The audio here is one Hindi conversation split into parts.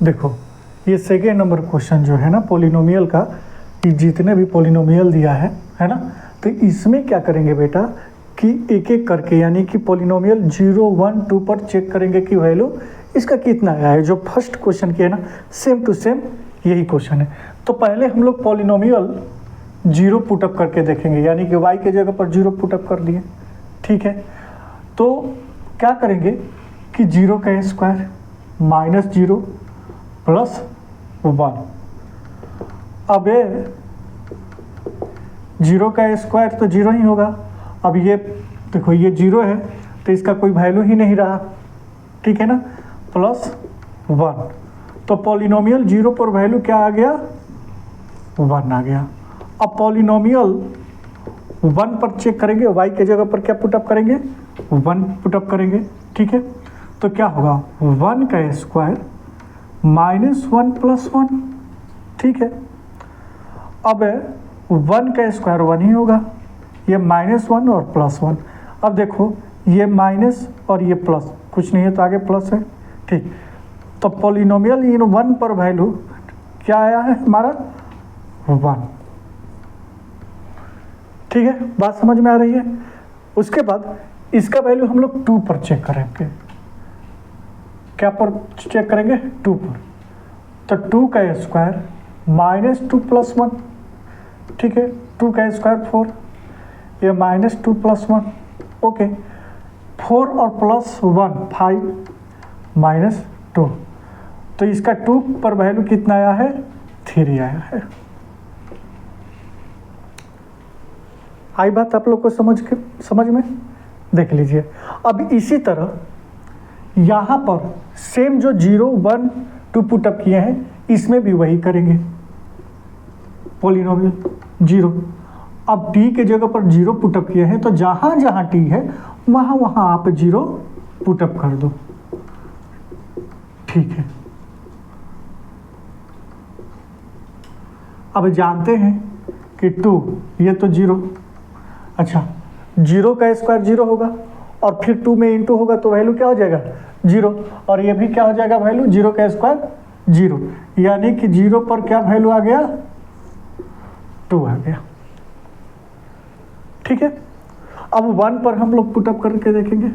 देखो ये सेकेंड नंबर क्वेश्चन जो है ना पॉलिनोमियल का, कि जितने भी पॉलिनोमियल दिया है ना, तो इसमें क्या करेंगे बेटा कि एक एक करके, यानी कि पॉलिनोमियल 0, 1, 2 पर चेक करेंगे कि वैल्यू इसका कितना आया है। जो फर्स्ट क्वेश्चन किया ना सेम टू सेम यही क्वेश्चन है। तो पहले हम लोग पॉलिनोमियल 0 पुटअप करके देखेंगे, यानी कि y के जगह पर 0 पुटअप कर दिए, ठीक है। तो क्या करेंगे कि 0 का स्क्वायर माइनस 0 प्लस 1। अब ये 0 का स्क्वायर तो 0 ही होगा। अब ये देखो ये 0 है तो इसका कोई वैल्यू ही नहीं रहा, ठीक है ना, प्लस 1। तो पॉलिनोमियल 0 पर वैल्यू क्या आ गया, 1 आ गया। अब पॉलिनोमियल 1 पर चेक करेंगे, y के जगह पर क्या पुटअप करेंगे, 1 पुटअप करेंगे, ठीक है। तो क्या होगा 1 का स्क्वायर माइनस 1 प्लस 1, ठीक है। अब 1 का स्क्वायर 1 ही होगा, ये माइनस 1 और प्लस 1। अब देखो ये माइनस और ये प्लस, कुछ नहीं है तो आगे प्लस है, ठीक। तो पॉलिनोमियल इन 1 पर वैल्यू क्या आया है हमारा, 1, ठीक है। बात समझ में आ रही है। उसके बाद इसका वैल्यू हम लोग 2 पर चेक करेंगे। क्या पर चेक करेंगे, 2 पर। तो 2 का स्क्वायर माइनस 2 प्लस 1, ठीक है। 2 का स्क्वायर 4, ये माइनस 2 प्लस 1, ओके। 4 और प्लस 1 5 माइनस 2। तो इसका 2 पर वैल्यू कितना आया है, 3 आया है। आई बात आप लोग को समझ में, देख लीजिए। अब इसी तरह यहाँ पर सेम जो 0, 1, 2 पुटअप किए हैं इसमें भी वही करेंगे, पॉलिनोमियल 0। अब t के जगह पर 0 पुटअप किए हैं तो जहाँ जहाँ t है वहाँ वहाँ आप 0 पुटअप कर दो, ठीक है। अब जानते हैं कि 2 ये तो 0, अच्छा 0 का स्क्वायर 0 होगा और फिर 2 में इंटू होगा तो वैल्यू क्या हो जाएगा, 0। और ये भी क्या हो जाएगा वैल्यू, 0 का स्क्वायर 0, यानी कि 0 पर क्या वैल्यू आ गया, 2 आ गया, ठीक है। अब 1 पर हम लोग पुटअप करके देखेंगे।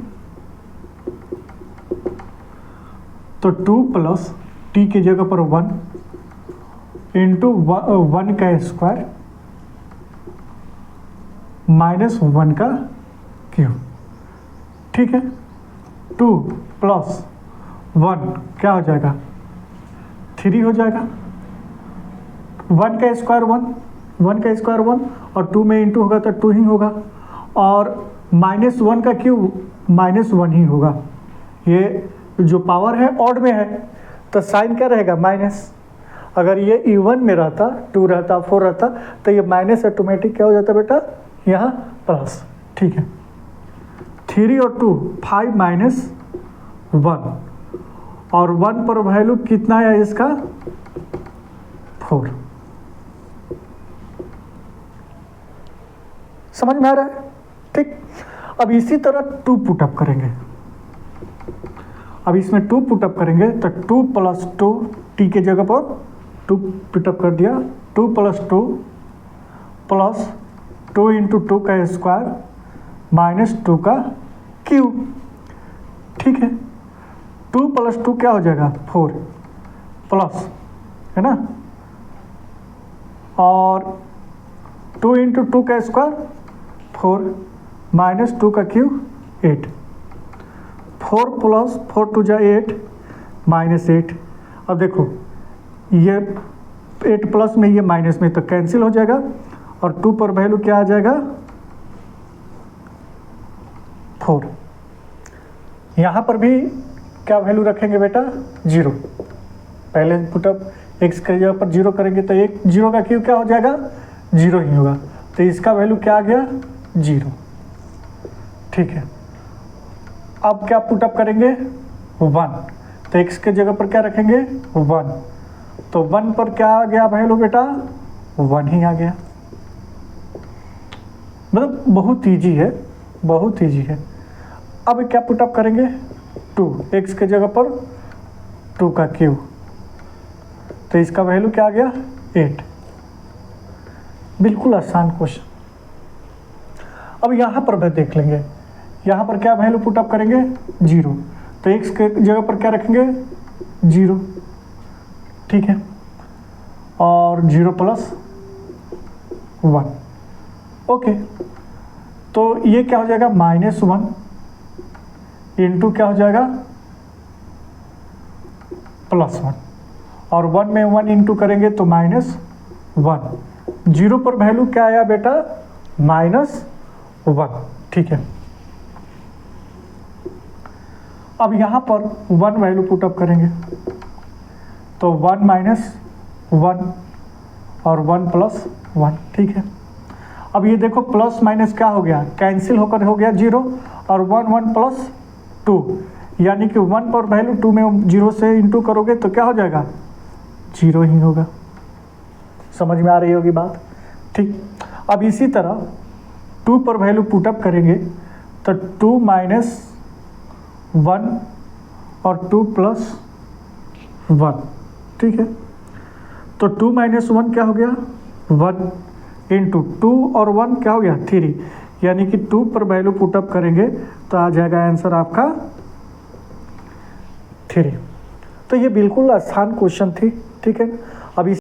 तो 2 प्लस टी की जगह पर 1 इंटू 1 का स्क्वायर माइनस 1 का क्यूब, ठीक है। 2 प्लस 1 क्या हो जाएगा, 3 हो जाएगा। 1 का स्क्वायर 1 का स्क्वायर 1 और 2 में इंटू होगा तो 2 ही होगा, और माइनस 1 का क्यूब माइनस 1 ही होगा। ये जो पावर है ऑड में है तो साइन क्या रहेगा, माइनस। अगर ये इवन में रहता, 2 रहता, 4 रहता तो ये माइनस ऑटोमेटिक क्या हो जाता बेटा, यहाँ प्लस, ठीक है। 3 और 2 5 माइनस 1, और 1 पर वैल्यू कितना है इसका, 4। समझ में आ रहा है, ठीक। अब इसी तरह 2 पुटअप करेंगे। अब इसमें 2 पुटअप करेंगे तो 2 प्लस 2 टी के जगह पर 2 पुटअप कर दिया, 2 प्लस 2 प्लस 2 इंटू 2 का स्क्वायर माइनस 2 का क्यूब, ठीक है। 2 प्लस 2 क्या हो जाएगा, 4 प्लस, है ना, और 2 इंटू 2 का स्क्वायर 4 माइनस 2 का क्यूब 8। 4 प्लस 4 टू जा 8 माइनस 8। अब देखो ये 8 प्लस में ये माइनस में तो कैंसिल हो जाएगा, और 2 पर वैल्यू क्या आ जाएगा, 4। यहाँ पर भी क्या वैल्यू रखेंगे बेटा, 0। पहले पुटअप x के जगह पर 0 करेंगे तो 0 का क्यूब क्या हो जाएगा, 0 ही होगा। तो इसका वैल्यू क्या आ गया, 0, ठीक है। अब क्या पुटअप करेंगे, 1। तो x के जगह पर क्या रखेंगे, 1। तो 1 पर क्या आ गया वैल्यू बेटा, 1 ही आ गया। मतलब बहुत ईजी है, बहुत ईजी है। अब क्या पुटअप करेंगे, 2, x के जगह पर 2 का क्यूब तो इसका वैल्यू क्या आ गया 8। बिल्कुल आसान क्वेश्चन। अब यहाँ पर भी देख लेंगे, यहाँ पर क्या वैल्यू पुट अप करेंगे 0, तो x के जगह पर क्या रखेंगे 0, ठीक है, और 0 + 1। ओके, तो ये क्या हो जाएगा -1 इंटू क्या हो जाएगा +1, और 1 में 1 इंटू करेंगे तो -1। 0 पर वैल्यू क्या आया बेटा -1, ठीक है। अब यहाँ पर 1 वैल्यू पुट अप करेंगे, तो 1 - 1 और 1 + 1, ठीक है। अब ये देखो प्लस माइनस क्या हो गया, कैंसिल होकर हो गया 0, और 1 1 + 2, यानी कि 1 पर वैल्यू 2 में 0 से इंटू करोगे तो क्या हो जाएगा 0 ही होगा। समझ में आ रही होगी बात, ठीक। अब इसी तरह 2 पर वैल्यू पुट अप करेंगे, तो 2 - 1 और 2 + 1, ठीक है। तो 2 - 1 क्या हो गया 1 इंटू 2 और 1 क्या हो गया 3, यानी कि 2 पर वैल्यू पुट अप करेंगे तो आ जाएगा आंसर आपका 3। तो ये बिल्कुल आसान क्वेश्चन थी, ठीक है।